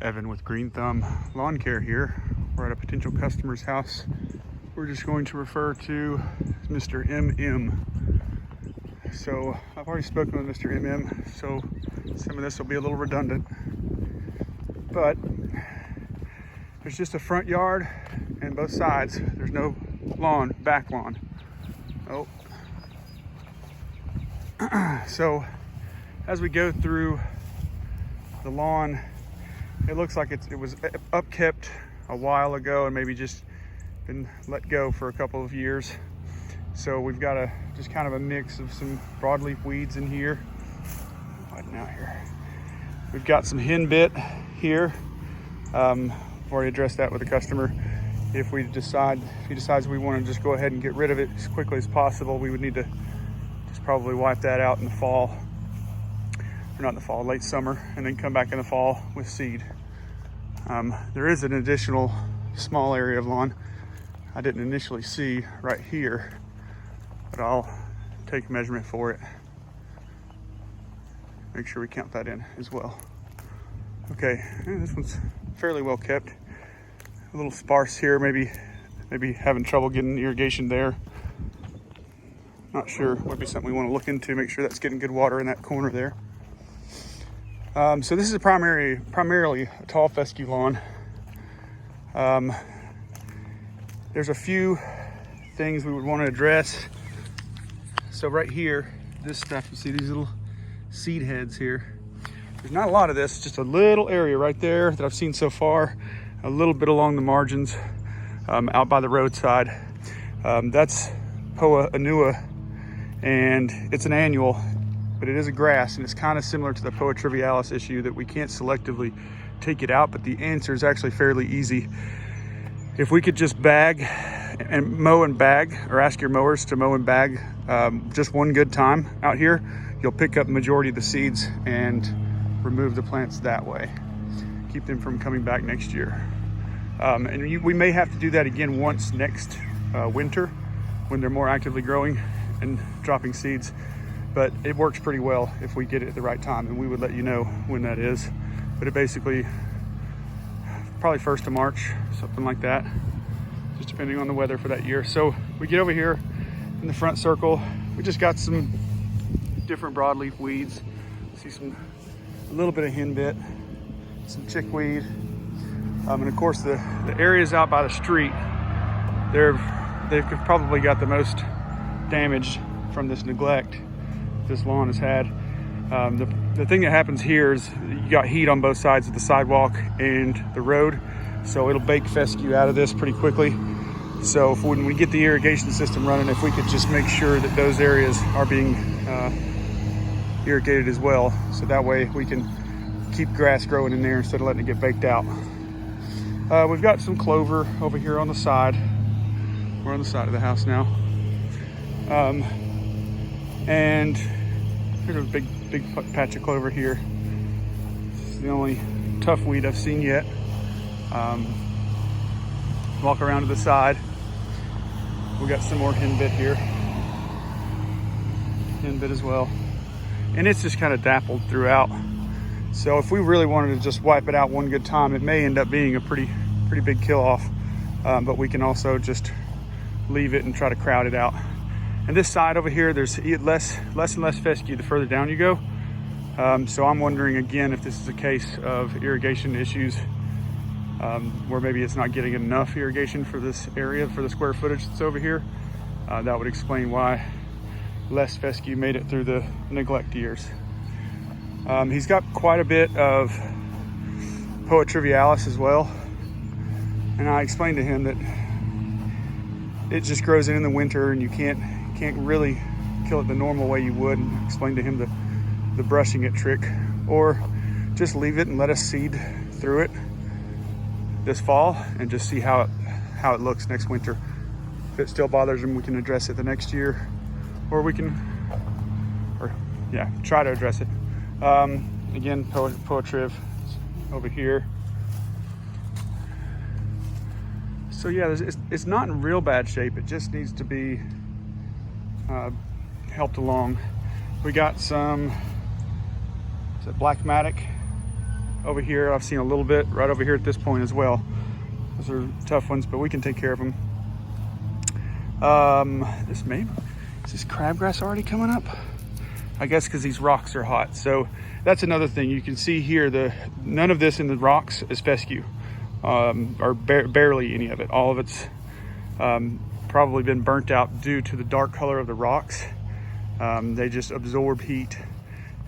Evan with Green Thumb Lawn Care here. We're at a potential customer's house. We're just going to refer to Mr. MM. So I've already spoken with Mr. MM, so some of this will be a little redundant. But there's just a front yard and both sides. There's no lawn, back lawn. Oh. So as we go through the lawn, it looks like it was upkept a while ago and maybe just been let go for a couple of years. So we've got just kind of a mix of some broadleaf weeds in here. Widen out here. We've got some henbit here. I've already addressed that with the customer. If he decides we want to just go ahead and get rid of it as quickly as possible, we would need to just probably wipe that out in the fall, or not in the fall, late summer, and then come back in the fall with seed. There is an additional small area of lawn I didn't initially see right here, but I'll take a measurement for it. Make sure we count that in as well. Okay, this one's fairly well kept. A little sparse here, maybe having trouble getting irrigation there. Not sure, would be something we want to look into, make sure that's getting good water in that corner there. So this is primarily a tall fescue lawn. There's a few things we would want to address. So right here, this stuff, you see these little seed heads here. There's not a lot of this, just a little area right there that I've seen so far. A little bit along the margins, out by the roadside. That's Poa annua, and it's an annual, but it is a grass, and it's kind of similar to the Poa trivialis issue that we can't selectively take it out, but the answer is actually fairly easy. If we could just bag and mow and bag, or ask your mowers to mow and bag just one good time out here, you'll pick up the majority of the seeds and remove the plants that way. Keep them from coming back next year. We may have to do that again once next winter when they're more actively growing and dropping seeds, but it works pretty well if we get it at the right time, and we would let you know when that is. But it basically, probably 1st of March, something like that, just depending on the weather for that year. So we get over here in the front circle, we just got some different broadleaf weeds. See a little bit of henbit, some chickweed, and of course the areas out by the street, they've probably got the most damage from this neglect this lawn has had. The thing that happens here is you got heat on both sides of the sidewalk and the road, so it'll bake fescue out of this pretty quickly. So when we get the irrigation system running, if we could just make sure that those areas are being irrigated as well, so that way we can keep grass growing in there instead of letting it get baked out. We've got some clover over here on the side. We're on the side of the house now. And here's a big patch of clover here. This is the only tough weed I've seen yet. Walk around to the side. We got some more henbit here. Henbit as well. And it's just kind of dappled throughout. So if we really wanted to just wipe it out one good time, it may end up being a pretty big kill off. But we can also just leave it and try to crowd it out. And this side over here, there's less and less fescue the further down you go. So I'm wondering again if this is a case of irrigation issues, where maybe it's not getting enough irrigation for this area, for the square footage that's over here. That would explain why less fescue made it through the neglect years. He's got quite a bit of Poa trivialis as well. And I explained to him that it just grows in the winter and you can't really kill it the normal way you would, and explain to him the brushing it trick, or just leave it and let us seed through it this fall and just see how it looks next winter. If it still bothers him, we can address it the next year, or we can try to address it. Again, Poa triv over here. So yeah, it's not in real bad shape. It just needs to be helped along. We got some, is it Black Matic over here. I've seen a little bit right over here at this point as well. Those are tough ones, but we can take care of them. Is this crabgrass already coming up? I guess because these rocks are hot. So that's another thing. You can see here, none of this in the rocks is fescue, or barely any of it. All of it's probably been burnt out due to the dark color of the rocks. They just absorb heat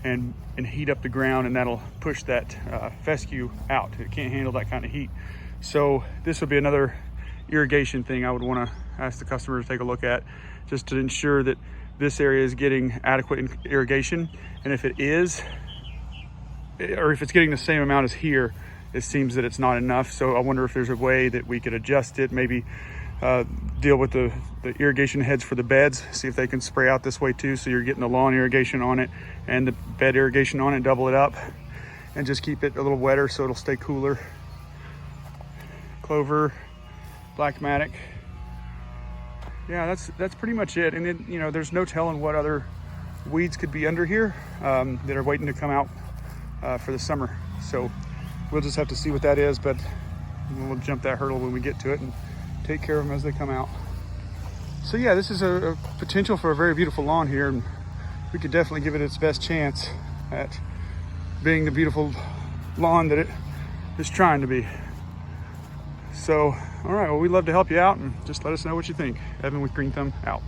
and heat up the ground, and that'll push that fescue out. It can't handle that kind of heat. So this would be another irrigation thing I would want to ask the customer to take a look at, just to ensure that this area is getting adequate irrigation. And if it is, or if it's getting the same amount as here, it seems that it's not enough. So I wonder if there's a way that we could adjust it, maybe deal with the irrigation heads for the beds, see if they can spray out this way too, so you're getting the lawn irrigation on it and the bed irrigation on it, double it up, and just keep it a little wetter so it'll stay cooler. Clover, black matic. Yeah, that's pretty much it. And then, you know, there's no telling what other weeds could be under here that are waiting to come out for the summer. So we'll just have to see what that is, but we'll jump that hurdle when we get to it and take care of them as they come out. So yeah, this is a potential for a very beautiful lawn here, and we could definitely give it its best chance at being the beautiful lawn that it is trying to be. So, all right, well, we'd love to help you out, and just let us know what you think. Evan with Green Thumb out.